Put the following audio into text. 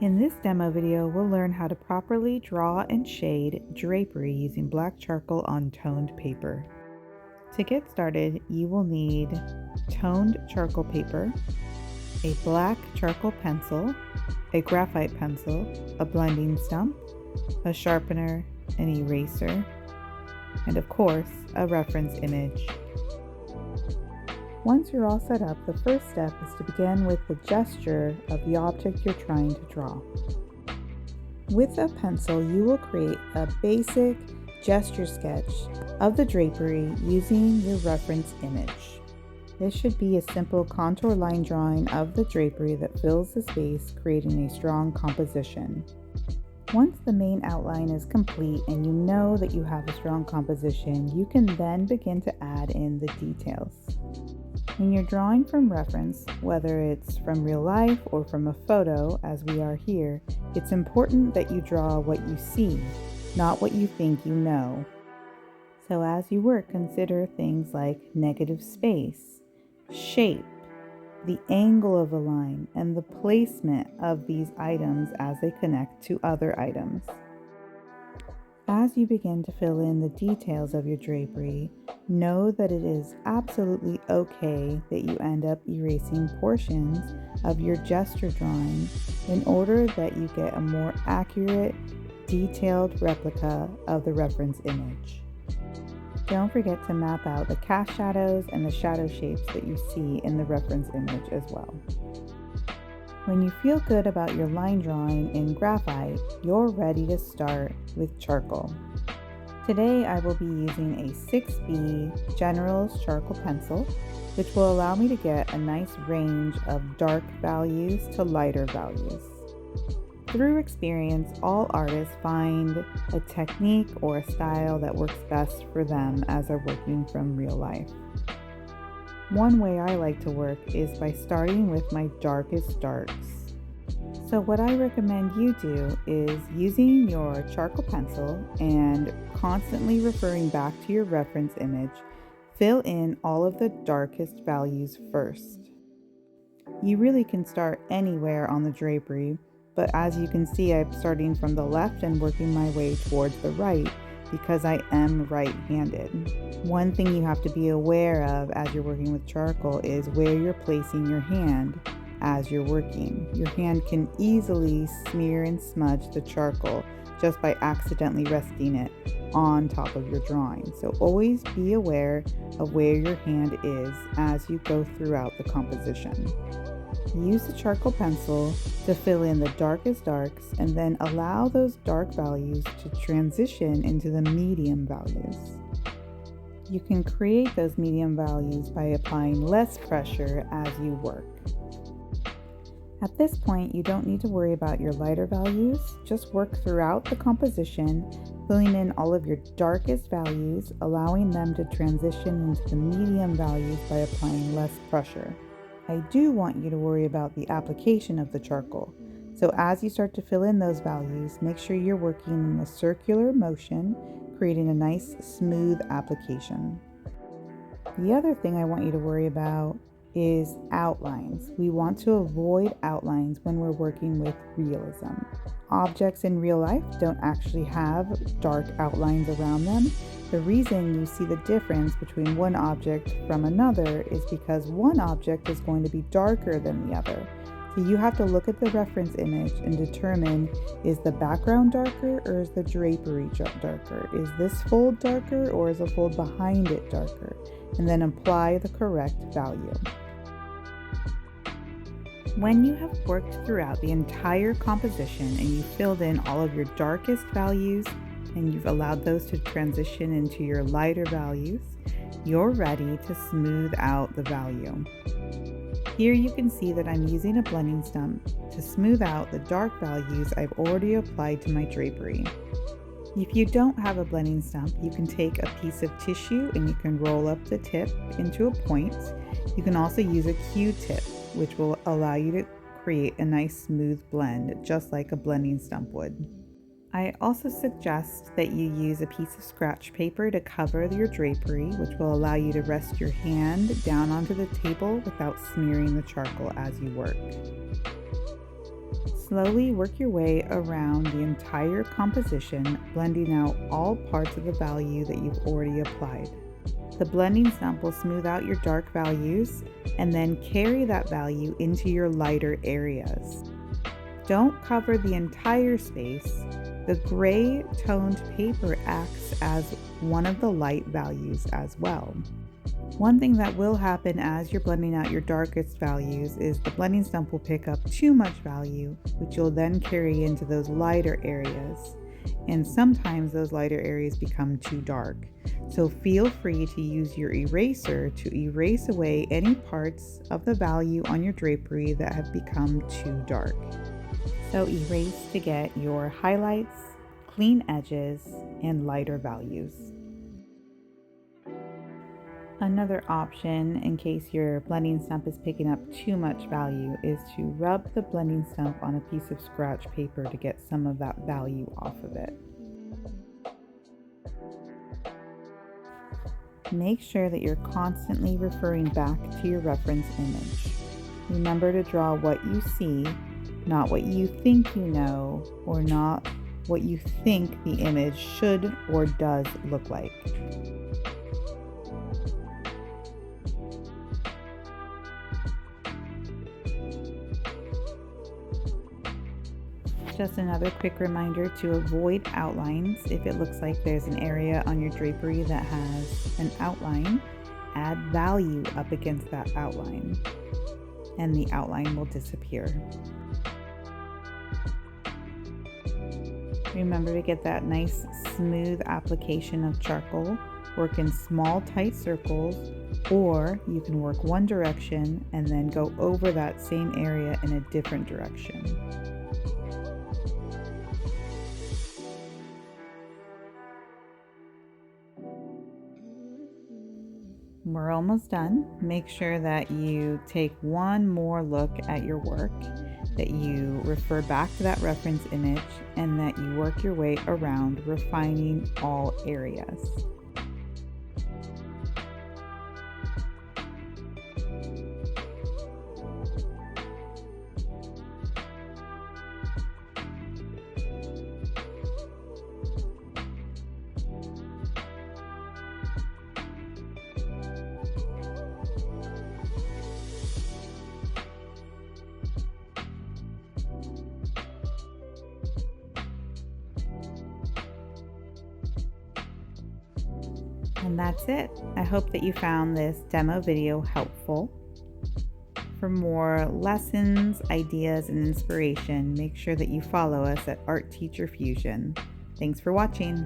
In this demo video, we'll learn how to properly draw and shade drapery using black charcoal on toned paper. To get started, you will need toned charcoal paper, a black charcoal pencil, a graphite pencil, a blending stump, a sharpener, an eraser, and of course, a reference image. Once you're all set up, the first step is to begin with the gesture of the object you're trying to draw. With a pencil, you will create a basic gesture sketch of the drapery using your reference image. This should be a simple contour line drawing of the drapery that fills the space, creating a strong composition. Once the main outline is complete and you know that you have a strong composition, you can then begin to add in the details. When you're drawing from reference, whether it's from real life or from a photo, as we are here, it's important that you draw what you see, not what you think you know. So as you work, consider things like negative space, shape, the angle of a line, and the placement of these items as they connect to other items. As you begin to fill in the details of your drapery, know that it is absolutely okay that you end up erasing portions of your gesture drawing in order that you get a more accurate, detailed replica of the reference image. Don't forget to map out the cast shadows and the shadow shapes that you see in the reference image as well. When you feel good about your line drawing in graphite, you're ready to start with charcoal. Today I will be using a 6B General's charcoal pencil, which will allow me to get a nice range of dark values to lighter values. Through experience, all artists find a technique or a style that works best for them as they're working from real life. One way I like to work is by starting with my darkest darks. So what I recommend you do is using your charcoal pencil and constantly referring back to your reference image, fill in all of the darkest values first. You really can start anywhere on the drapery, but as you can see, I'm starting from the left and working my way towards the right because I am right-handed. One thing you have to be aware of as you're working with charcoal is where you're placing your hand as you're working. Your hand can easily smear and smudge the charcoal just by accidentally resting it on top of your drawing. So always be aware of where your hand is as you go throughout the composition. Use the charcoal pencil to fill in the darkest darks and then allow those dark values to transition into the medium values. You can create those medium values by applying less pressure as you work. At this point, you don't need to worry about your lighter values. Just work throughout the composition, filling in all of your darkest values, allowing them to transition into the medium values by applying less pressure. I do want you to worry about the application of the charcoal. So as you start to fill in those values, make sure you're working in a circular motion, creating a nice smooth application. The other thing I want you to worry about is outlines. We want to avoid outlines when we're working with realism. Objects in real life don't actually have dark outlines around them. The reason you see the difference between one object from another is because one object is going to be darker than the other. So you have to look at the reference image and determine, is the background darker or is the drapery darker? Is this fold darker or is the fold behind it darker? And then apply the correct value. When you have worked throughout the entire composition and you filled in all of your darkest values and you've allowed those to transition into your lighter values, you're ready to smooth out the value. Here you can see that I'm using a blending stump to smooth out the dark values I've already applied to my drapery. If you don't have a blending stump, you can take a piece of tissue and you can roll up the tip into a point. You can also use a Q-tip, which will allow you to create a nice smooth blend, just like a blending stump would. I also suggest that you use a piece of scratch paper to cover your drapery, which will allow you to rest your hand down onto the table without smearing the charcoal as you work. Slowly work your way around the entire composition, blending out all parts of the value that you've already applied. The blending stump will smooth out your dark values and then carry that value into your lighter areas. Don't cover the entire space. The gray toned paper acts as one of the light values as well. One thing that will happen as you're blending out your darkest values is the blending stump will pick up too much value, which you'll then carry into those lighter areas. And sometimes those lighter areas become too dark. So feel free to use your eraser to erase away any parts of the value on your drapery that have become too dark. So erase to get your highlights, clean edges, and lighter values. Another option, in case your blending stump is picking up too much value, is to rub the blending stump on a piece of scratch paper to get some of that value off of it. Make sure that you're constantly referring back to your reference image. Remember to draw what you see, not what you think you know, or not what you think the image should or does look like. Just another quick reminder to avoid outlines. If it looks like there's an area on your drapery that has an outline, add value up against that outline, and the outline will disappear. Remember to get that nice smooth application of charcoal. Work in small tight circles, or you can work one direction and then go over that same area in a different direction. We're almost done. Make sure that you take one more look at your work, that you refer back to that reference image, and that you work your way around refining all areas. And that's it. I hope that you found this demo video helpful. For more lessons, ideas, and inspiration, make sure that you follow us at Art Teacher Fusion. Thanks for watching.